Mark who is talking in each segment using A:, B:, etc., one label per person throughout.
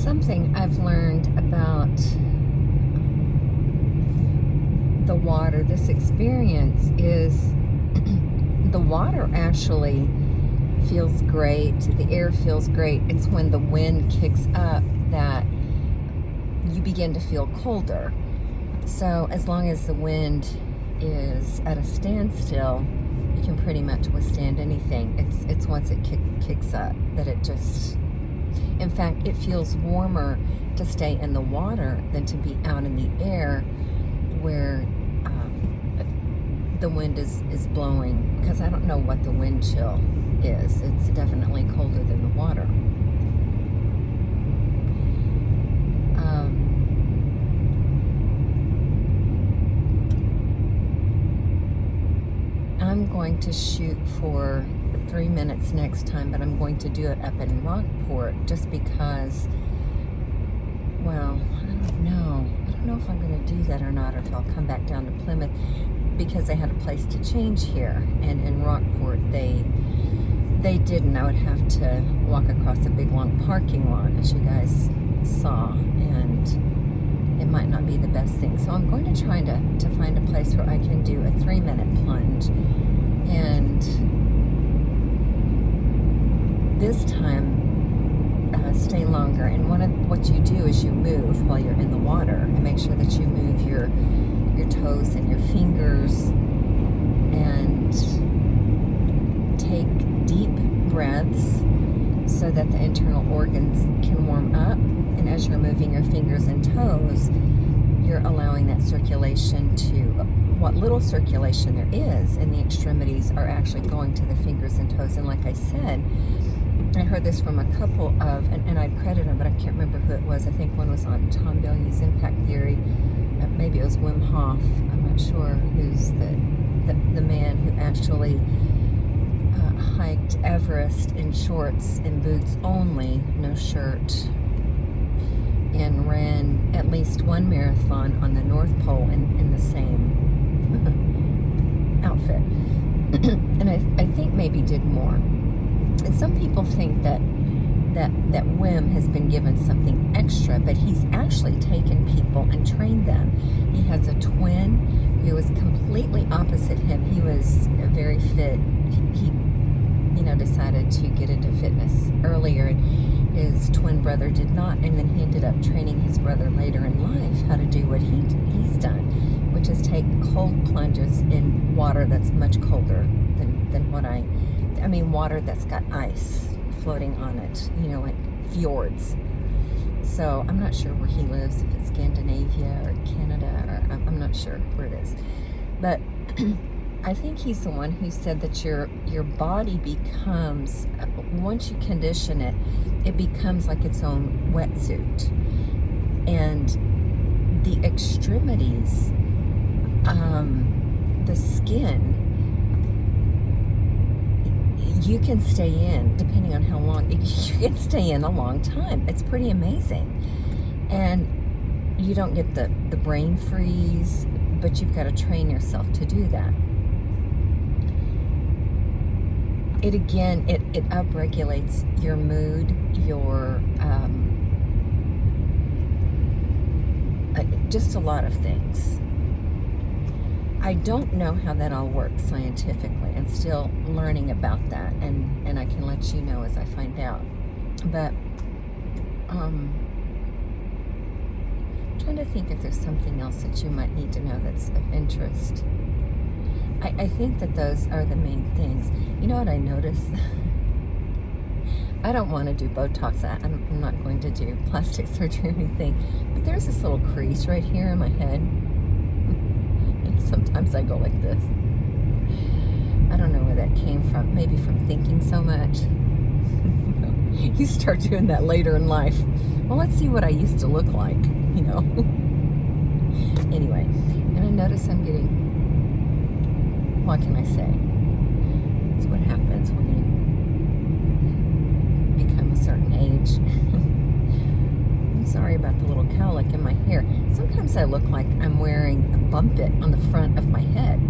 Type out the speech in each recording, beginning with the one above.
A: Something I've learned about the water, this experience, is the water actually feels great. The air feels great. It's when the wind kicks up that you begin to feel colder. So as long as the wind is at a standstill, you can pretty much withstand anything. It's once it kicks up that it just... In fact, it feels warmer to stay in the water than to be out in the air where the wind is blowing, because I don't know what the wind chill is. It's definitely colder than the water. I'm going to shoot for 3 minutes next time, but I'm going to do it up in Rockport just because, well, I don't know. I don't know if I'm going to do that or not, or if I'll come back down to Plymouth, because they had a place to change here, and in Rockport they didn't. I would have to walk across a big long parking lot, as you guys saw, and it might not be the best thing. So I'm going to try to find a place where I can do a 3-minute plunge, and this time stay longer. And what you do is you move while you're in the water, and make sure that you move your toes and your fingers, and take deep breaths so that the internal organs can warm up. And as you're moving your fingers and toes, you're allowing that circulation to, what little circulation there is in the extremities, are actually going to the fingers and toes. And like I said, I heard this from a couple of, and I'd credit them, but I can't remember who it was. I think one was on Tom Bilyeu's Impact Theory. Maybe it was Wim Hof. I'm not sure who's the man who actually hiked Everest in shorts and boots only, no shirt, and ran at least one marathon on the North Pole in the same outfit. And I think maybe did more. And some people think that Wim has been given something extra, but he's actually taken people and trained them. He has a twin who was completely opposite him. He was very fit. He decided to get into fitness earlier, and his twin brother did not. And then he ended up training his brother later in life how to do what he's done, which is take cold plunges in water that's much colder than what I mean, water that's got ice floating on it, like fjords. So I'm not sure where he lives, if it's Scandinavia or Canada, or I'm not sure where it is. But I think he's the one who said that your body becomes, once you condition it, it becomes like its own wetsuit. And the extremities, the skin, you can stay in, depending on how long, you can stay in a long time. It's pretty amazing. And you don't get the brain freeze, but you've got to train yourself to do that. It upregulates your mood, your, just a lot of things. I don't know how that all works scientifically. I'm still learning about that, and I can let you know as I find out. But trying to think if there's something else that you might need to know that's of interest. I think that those are the main things. You know what I noticed? I don't want to do Botox. I'm not going to do plastic surgery or anything. But there's this little crease right here in my head. Sometimes I go like this. I don't know where that came from. Maybe from thinking so much. You start doing that later in life. Well, let's see what I used to look like, Anyway, and I notice I'm getting, what can I say? It's what happens when you become a certain age. I'm sorry about the little cowlick in my hair. Sometimes I look like I'm wearing a bumpet on the front of my head.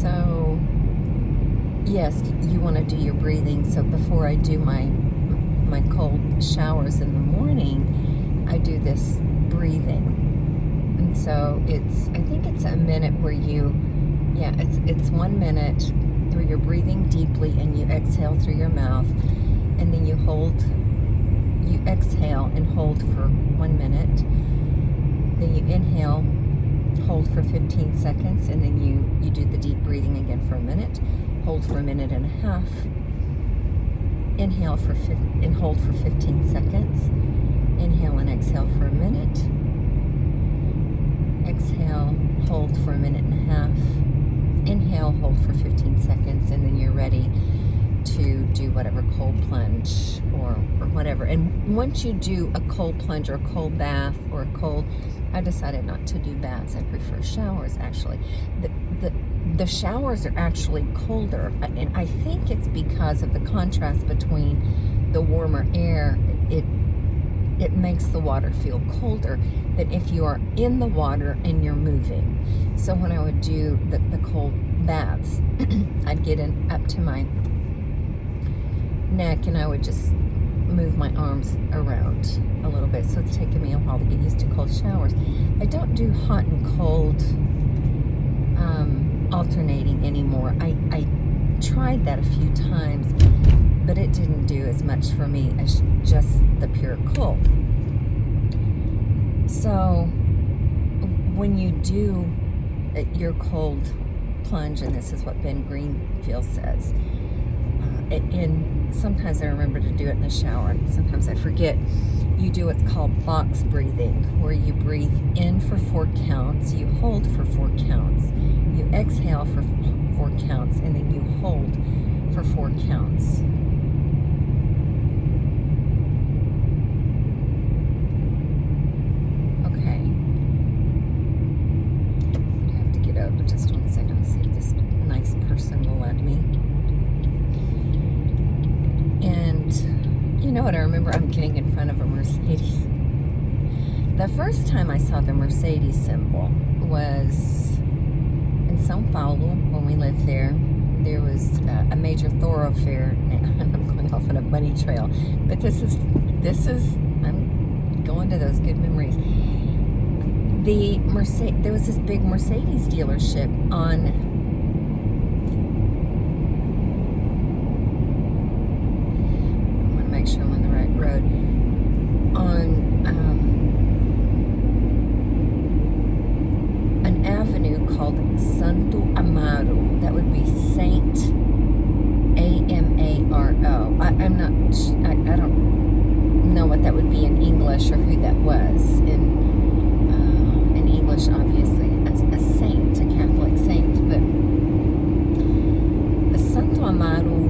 A: So yes, you want to do your breathing. So before I do my cold showers in the morning, I do this breathing. And so I think it's a minute where it's 1 minute where you're breathing deeply and you exhale through your mouth, and then you exhale and hold for 1 minute. Then you inhale, hold for 15 seconds, and then you do the deep breathing again for a minute, hold for 1.5 minutes, inhale and hold for 15 seconds, inhale and exhale for a minute, exhale, hold for 1.5 minutes, inhale, hold for 15 seconds, and then you're ready to do whatever cold plunge or whatever. And once you do a cold plunge or a cold bath or I decided not to do baths. I prefer showers, actually. The showers are actually colder, and I think it's because of the contrast between the warmer air. It makes the water feel colder than if you are in the water and you're moving. So when I would do the cold baths, I'd get in up to my neck and I would just move my arms around a little bit. So it's taken me a while to get used to cold showers. I don't do hot and cold alternating anymore. I tried that a few times, but it didn't do as much for me as just the pure cold. So when you do your cold plunge, and this is what Ben Greenfield says, and sometimes I remember to do it in the shower, and sometimes I forget. You do what's called box breathing, where you breathe in for 4 counts, you hold for 4 counts, you exhale for 4 counts, and then you hold for 4 counts. Okay. I have to get over just 1 second and see if this nice person will let me. And you know what I remember? I'm getting in front of a Mercedes. The first time I saw the Mercedes symbol was in São Paulo when we lived there. There was a major thoroughfare, and I'm going off on a bunny trail, but this is I'm going to those good memories. There was this big Mercedes dealership on sure I'm on the right road, on an avenue called Santo Amaro. That would be Saint Amaro. I'm not, I don't know what that would be in English or who that was in English, obviously, a saint, a Catholic saint, but the Santo Amaro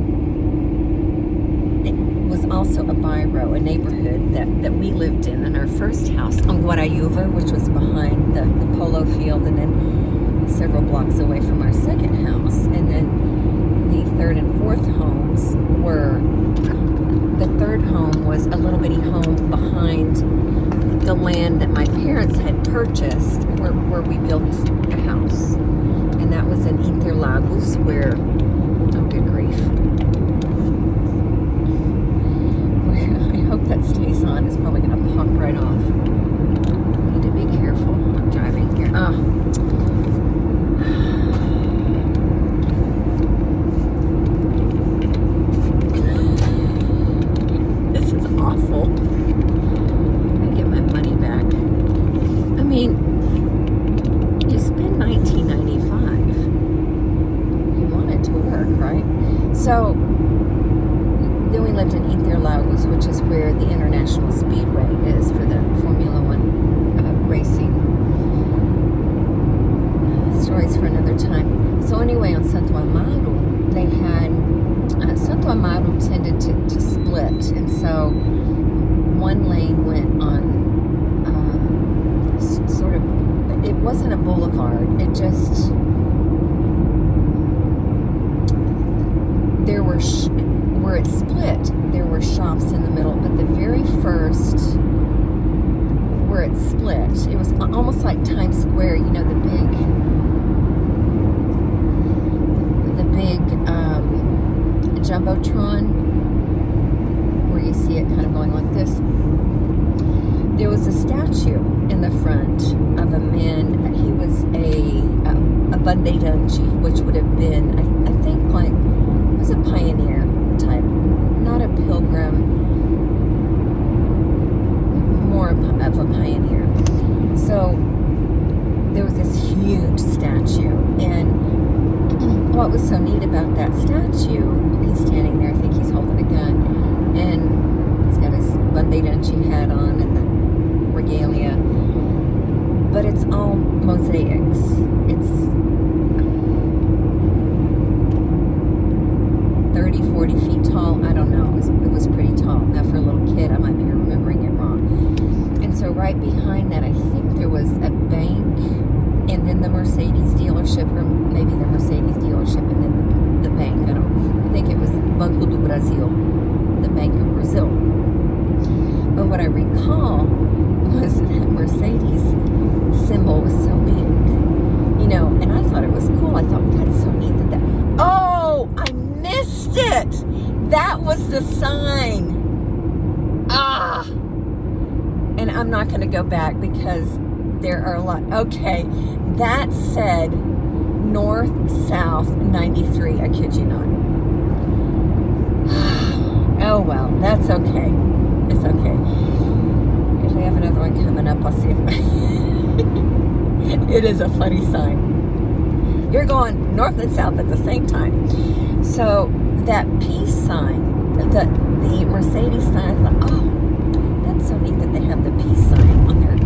A: was also a biro, a neighborhood that we lived in our first house on Guarayuva, which was behind the polo field, and then several blocks away from our second house. And then the third and fourth homes the third home was a little bitty home behind the land that my parents had purchased where we built a house. And that was in Interlagos, where, oh good grief, I hope that stays on. It's probably going to pop right off. I need to be careful. I'm driving here. This is awful. I'm going to get my money back. I mean, you spend $19.95. You want it to work, right? So then we lived in Interlagos, which is where the International Speedway is for the Formula One racing. Stories for another time. So anyway, on Santo Amaro, they had Santo Amaro tended to split, and so one lane went on sort of. It wasn't a boulevard. It just there were. Where it split, there were shops in the middle, but the very first where it split, it was almost like Times Square, you know, the big Jumbotron, where you see it kind of going like this. There was a statue in the front of a man. He was a bandeirantes, which would have been, I think, like, he was a pioneer type, not a pilgrim, more of a pioneer. So there was this huge statue, and what was so neat about that statue, he's standing there, I think he's holding a gun, and he's got his bandeirantes hat on and the regalia, but it's all mosaics. It's 30, 40 feet tall. I don't know. It was pretty tall. Now, for a little kid, I might be remembering it wrong. And so right behind that, I think there was a bank, and then the Mercedes dealership, or maybe the Mercedes dealership, and then the bank. I think it was Banco do Brasil, the Bank of Brazil. But what I recall was that Mercedes symbol was so big, you know, and I thought it was cool. I thought, that's so neat that oh, I missed it. That was the sign. And I'm not going to go back because there are a lot. Okay, that said North-South 93. I kid you not. Oh, well, that's okay. It's okay. If I have another one coming up, I'll see if it is a funny sign. You're going north and south at the same time. So that peace sign, the Mercedes sign, I thought, oh, that's so neat that they have the peace sign on their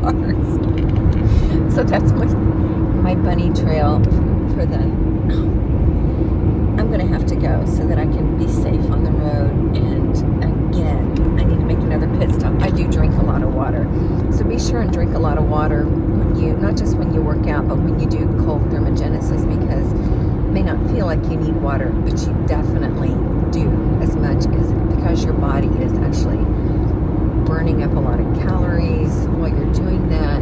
A: cars. So that's my bunny trail for the. I'm going to have to go so that I can be safe on the road. And again, I need to make another pit stop. I do drink a lot of water. So be sure and drink a lot of water when you, not just when you work out, but when you do cold thermogenesis, because it may not feel like you need water, but you definitely do, as much as, because your body is actually burning up a lot of calories while you're doing that.